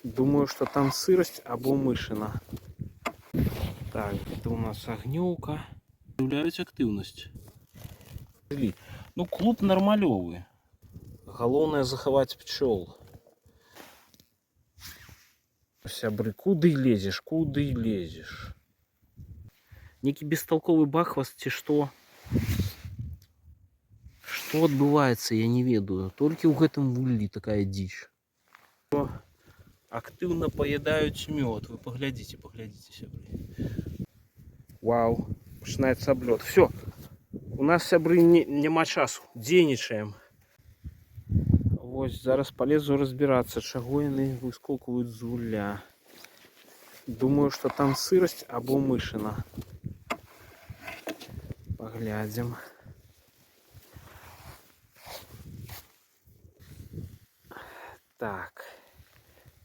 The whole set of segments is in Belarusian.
Думаю, что там сырость або мышина. Так, это у нас огнёўка. Проявляюць актыўнасць. Ну, клуб нормалёвы. Галоўнае захаваць пчёл. Сябры, куды лезешь, куды лезешь? Некі бестолковый бахваст ці што? Што адбываецца, я не ведаю. Толькі ў гэтым вуллі такая дзіч. Актыўна паядаюць мёд. Вы паглядзіце, сябры. Вау, пачынаецца аблёт. Все, у нас, сябры, няма часу. Дзейнічаем. Вось, зараз палезу разбірацца, чаго яны выскокваюць з вулля. Думаю, что там сырость або мышина. Поглядим. Так.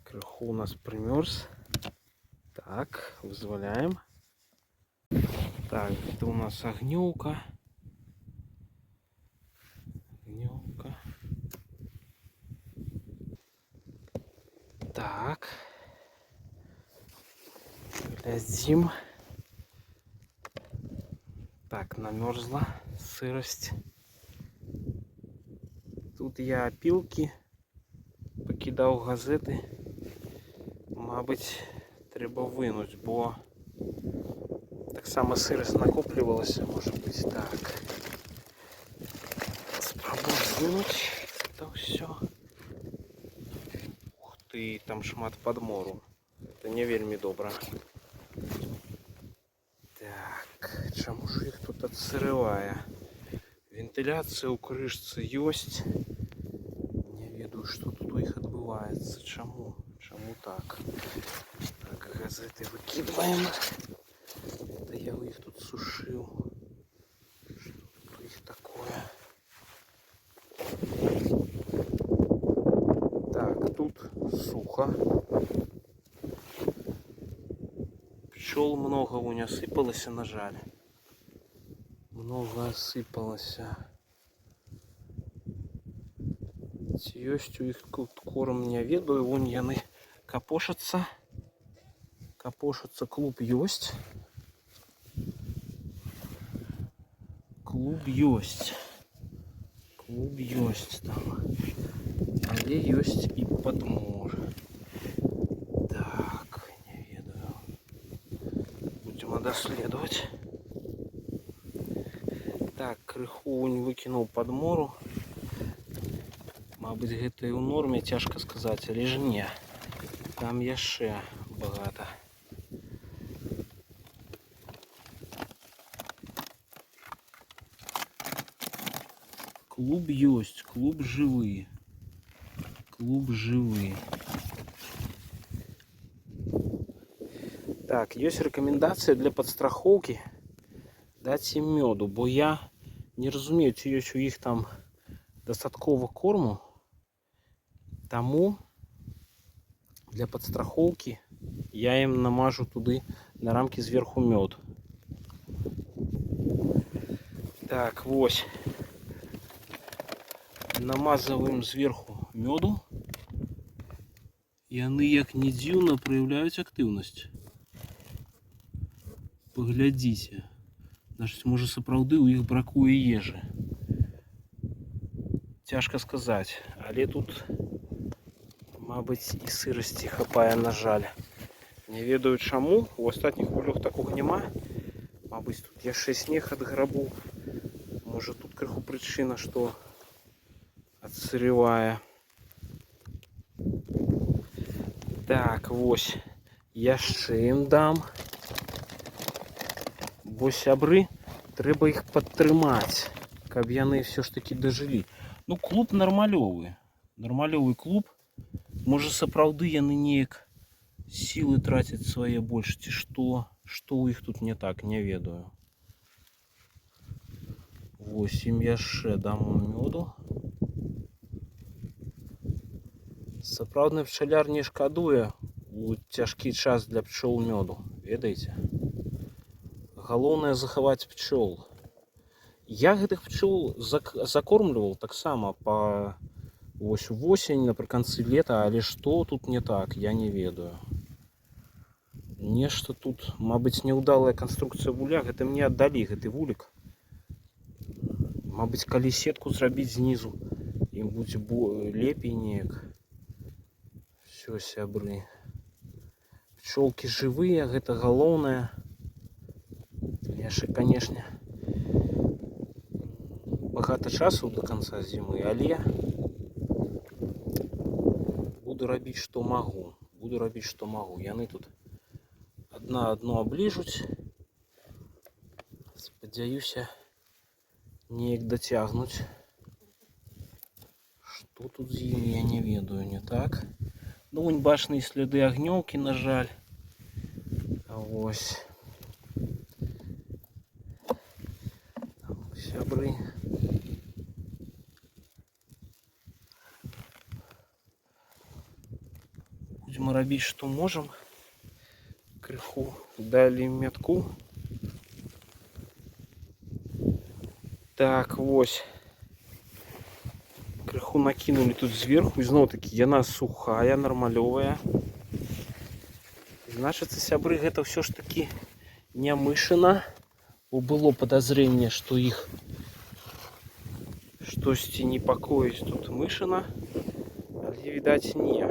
Крыху у нас примерз. Так, вызволяем. Так, это у нас огнёўка. Огнёўка. Так. Глядим. Так, намерзла сырость. Тут я опилки покидал, газеты. Мабуть, треба вынуть, бо так само сырость накоплювалася, может быть. Так. Спробую вынуть это все. Ух ты, там шмат подмору. Это не вельмі добра. Так, чаму ж іх тут адсырывае? Вентыляцыя ў крышцы ёсць. Не ведаю, што тут у іх адбываецца. Чаму? Чаму так? Так, газеты выкидываем. Это я у іх тут сушыў. Што тут у іх такое? Так, тут сухо. Пчел много у не осыпалося, на жаль. Много осыпалося. Ці ёсць у іх корм, не ведаю. Вон яны капошацца. Капошацца, клуб ёсць. Клуб ёсць. Клуб ёсць там. Але ёсць і падмор. Так, не ведаю. Будем доследовать. Так, крыху не выкинул падмору. Мабыць, гэта і ў норме, цяжка сказаць, але ж не. Там яшчэ багата. Клуб ёсць, клуб жывы. Клуб жывы. Так, ёсць рэкамендацыя для падстрахоўкі даць ім мёду, бо я не разумею, ці ёсць у іх там дастаткова корму. Таму для падстрахоўкі я ім намажу туды на рамкі зверху мёд. Так, вось. Намазываем зверху мёду. Яны, як не дзіўна, праяўляюць актыўнасць. Паглядзіце. Значыць, можа, сапраўды ў іх бракуе ежы. Цяжка сказаць, але тут, мабыць, і сырасці хапае, на жаль. Не ведаю чаму, у астатніх вуллях такога няма. Мабыць, тут яшчэ снег ад грабу. Можа, тут крыху прычына, што адсырывае. Так, вось, яшчэ ім дам. Бо, сябры, трэба іх падтрымаць, каб яны все ж таки дажылі. Ну, клуб нармалёвы. Нармалёвы клуб. Можа, сапраўды яны неяк сілы трацяць свае больш, ці што? Што ў іх тут не так, не ведаю. Вось, ім яшчэ дам мёду. Сапраўдны пчаляр не шкадуе у цяжкі час для пчол мёду, ведаеце? Галоўнае захаваць пчол. Я гэтых пчол закормліваў таксама па Ось осень, наприканцы лета, але што тут не так, я не ведаю. Нешта тут, мабыць, няўдалая канструкцыя вуля, гэта мне аддалі гэты вулік. Мабыць, калі сетку зрабіць знізу, ім будзе лепей неяк. Всё, сябры. Пчолкі жывыя, гэта галоўнае. Яшчэ, канешне, багата часу до канца зімы, але буду рабіць, што магу. Буду рабіць, што магу. Яны тут одна одну абліжуць. Спадзяюся, неяк дацягнуць. Што тут з імі, я не ведаю, не так? Ну, вон бачныя сляды агнёўкі, на жаль. Ось. Сябры. Будем рабіць, што можам. Крыху далі метку. Так, вось. Крыху накинули тут зверху. І зноў-такі яна сухая, нармалёвая. Значыцца, сябры, гэта ўсё ж такі не мышына. Бо было падазрэнне, што іх штосьці непакоіць тут мышына. Але, відаць, не.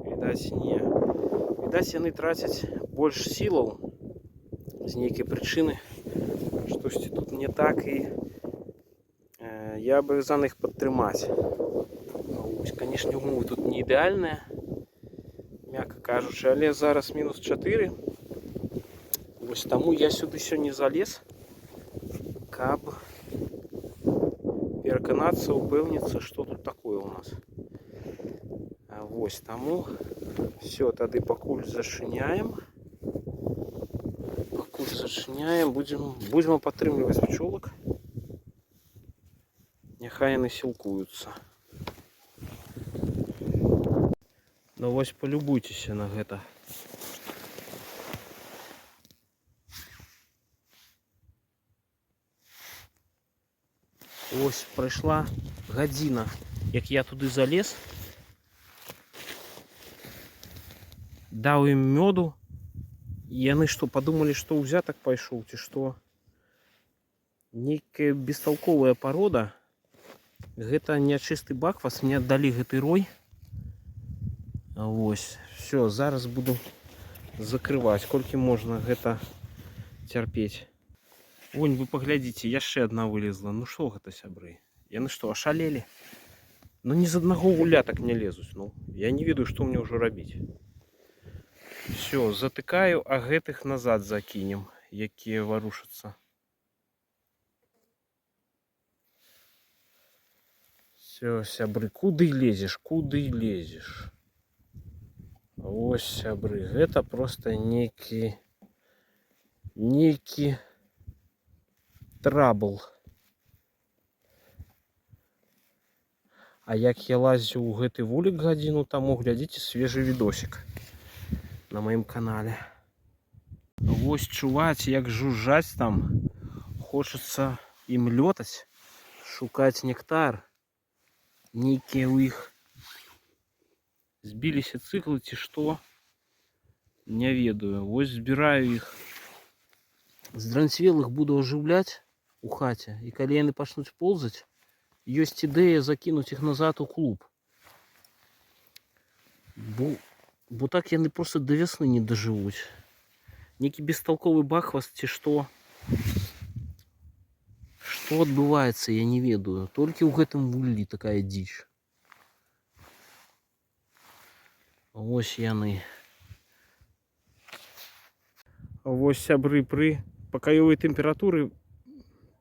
Відаць, не. Відаць, яны трацяць больш сілаў з нейкай прычыны. Штосьці тут не так, і я абавязаны іх падтрымаць. Ось, канешне, умовы тут не ідэальныя, мякка кажучы, але зараз мінус 4. Ось таму я сюды сёння залез, каб пераканацца, упэўніцца, што тут такое ў нас. Вось таму все, тады пакуль зачыняем. Пакуль зачыняем, будзем падтрымліваць пчолак. Няхай яны сілкуюцца. Ну вось палюбуйцеся на гэта. Ось прайшла гадзіна, як я туды залез. Даў ім мёду. Яны што, падумалі, што ўзятак пайшоў, ці што? Нейкая бесталковая парода. Гэта нячысты баквас, мне аддалі гэты рой. Вось, все, зараз буду закрываць, колькі можна гэта цярпець. Вон, вы паглядзіце, яшчэ адна вылезла. Ну што гэта, сябры? Яны што, ашалелі? Ну ні з аднаго вуля так не лезуць. Ну, я не ведаю, што мне ўжо рабіць. Все, затыкаю, а гэтых назад закінем, якія варушацца. Все, сябры, куды лезеш, куды лезеш? Ось, сябры, гэта проста нейкі трабл. А як я лазіў у гэты вулік гадзіну таму, глядзіце свежы відосік на маім канале. Вось чуваць, як жужжаць там. Хочацца ім лётаць, шукаць нектар. Нейкія ў іх збіліся цыклы ці што. Не ведаю. Вось збіраю іх. Здранцвелых буду ажыўляць у хаце. І калі яны пачнуць ползаць, ёсць ідэя закінуць іх назад у клуб. Бо так яны просто до весны не доживуть. Некий бестолковый бахваст ці што. Што адбываецца, я не ведаю. Толькі ў гэтым вуллі такая дзіч. Вось яны. Вось, сябры, пры пакаёвай тэмпературы,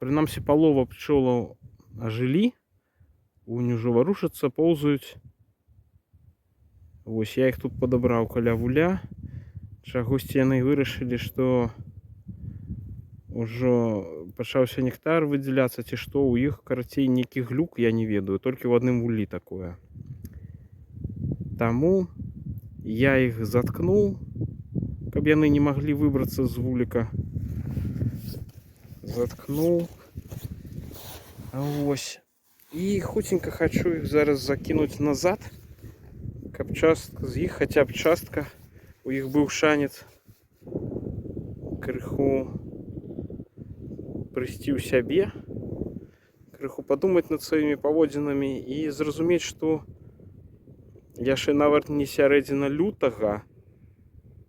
прынамсі палова пчолаў ажылі. Унь ужо варушацца, поўзаюць. Вось я іх тут падабраў каля вуля. Чагосьці яны вырашылі, што ўжо пачаўся нектар выдзяляцца, ці што ў іх, карацей, нейкі глюк, я не ведаю, толькі ў адным вуллі такое. Таму я іх заткнуў, каб яны не маглі выбрацца з вуліка. Заткнуў. Вось. І хутенько хочу їх зараз закинуть назад, каб частка з їх, хоча б частка, у їх був шанець криху прийсці ў сябе, крыху подумать над сваімі паводзінамі і зразумець, што яшчэ нават не сярэдзіна лютага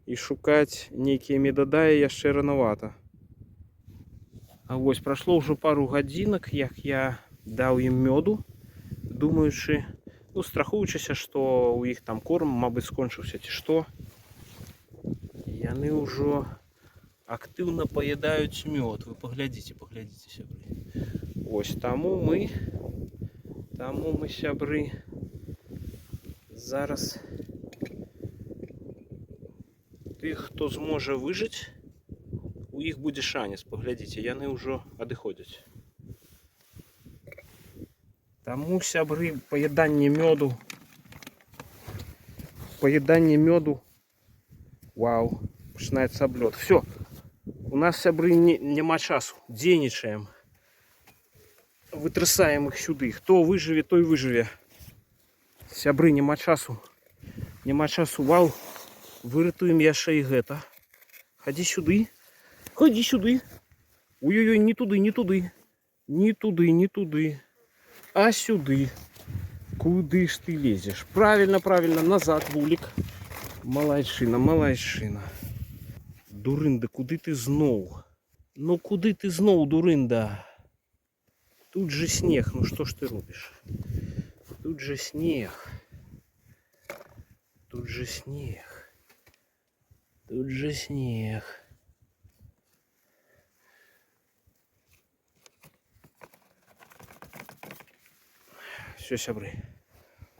і шукаць нейкія медадаі яшчэ ранавата. А вось прайшло ўжо пару гадзінак, як я даў ім мёду, думаючы, ну, страхуючыся, што ў іх там корм, мабыць, скончыўся ці што. Яны ўжо актыўна паядаюць мёд. Вы паглядзіце, сябры. Ось таму мы, сябры, зараз тых, хто зможа выжыць, у іх будзе шанец. Паглядзіце, яны ўжо адыходзяць. Таму, сябры, паяданне мёду, вау, пачынаецца аблёт. Все, у нас, сябры, няма часу, дзейнічаем. Вытрасаем их сюды. Хто выжыве, той выжыве. Сябры, няма часу. Вау, выратуем яшчэ і гэта. Хадзі сюды. Ой-ой-ой, не туды. А сюды. Куды ж ты лезеш? Правильно, назад, вулік. Малайчына. Дурында, куды ты зноў? Ну куды ты зноў, дурында? Тут же снег, ну что ж ты робишь? Тут же снег.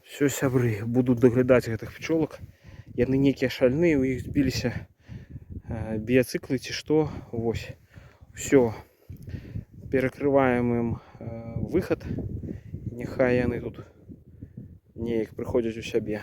Все, сябры, буду доглядаць гэтых пчолак. Яны некія шальныя, у іх збіліся біяцыклы ці што. Вось. Все. Перекрываем ім выход. Няхай яны тут неяк прыходзяць у сябе.